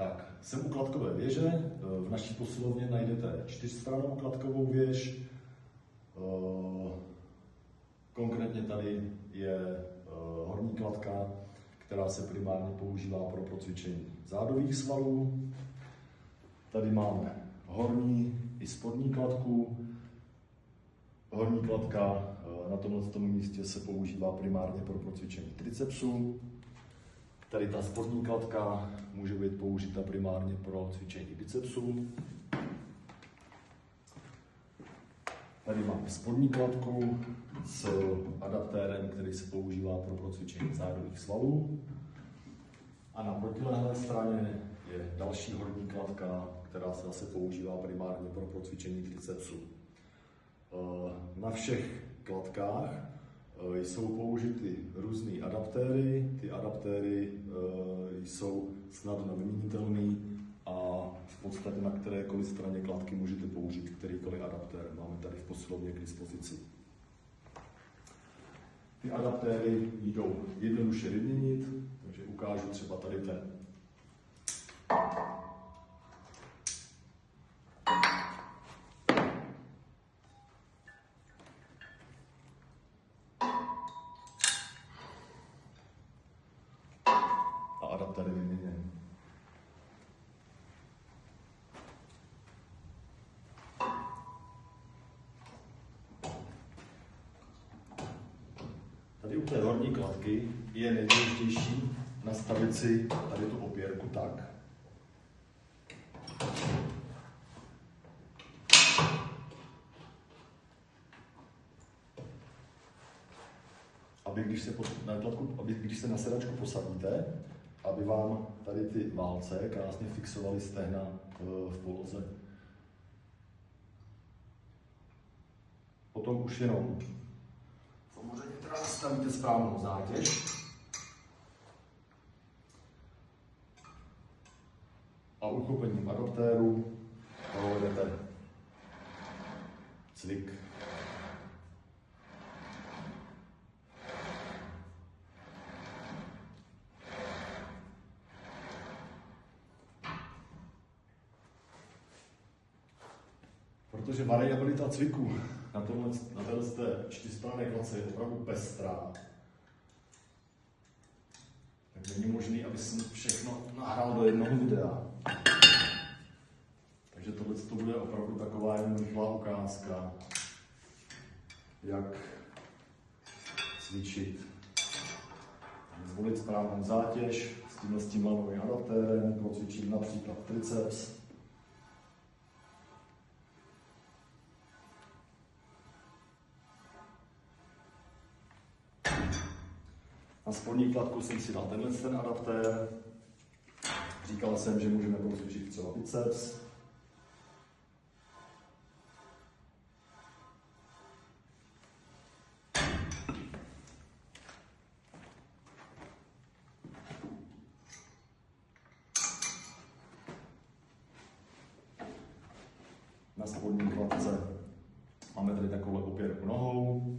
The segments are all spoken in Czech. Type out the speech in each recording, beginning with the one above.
Tak, jsem u klatkové věže. V naší posilovně najdete 4stránnou klatkovou věž. Konkrétně tady je horní klatka, která se primárně používá pro procvičení zádových svalů. Tady máme horní i spodní klatku. Horní klatka na tomto místě se používá primárně pro procvičení tricepsů. Tady ta spodní klatka může být použita primárně pro cvičení bicepsů. Tady máme spodní klatku s adaptérem, který se používá pro procvičení zádových svalů. A na protilehlé straně je další horní klatka, která se zase používá primárně pro procvičení tricepsů. Na všech klatkách jsou použity různé adaptéry. Ty adaptéry jsou snadno vyměnitelné a v podstatě na kterékoliv straně klatky můžete použít kterýkoliv adaptér. Máme tady v posilovně k dispozici. Ty adaptéry jdou jednoduše vyměnit, takže ukážu třeba tady ten. A adaptér je vyměněn. Tady u té horní klatky je nejdůležitější nastavit si tady tu opěrku tak, aby když se na sedačku posadíte, aby vám tady ty válce krásně fixovaly stehna v poloze. Potom už jenom samozřejmě teda nastavíte správnou zátěž a uchopením adaptéru provedete cvik. Protože variabilita cviku na této čtyřstranné klatce je opravdu pestrá, tak není možné, aby jsem všechno nahrál do jednoho videa. Takže tohle bude opravdu taková jen rychlá ukázka, jak cvičit. Zvolit správnou zátěž s tím lanovým adaptérem, pro cvičit například triceps. Na spodní klatku jsem si dal ten adaptér. Říkal jsem, že můžeme procvičit třeba biceps. Na spodní klatce máme tady takovou opěrku nohou.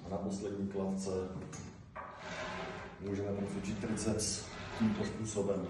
A na poslední klatce můžeme procvičit triceps tímto způsobem.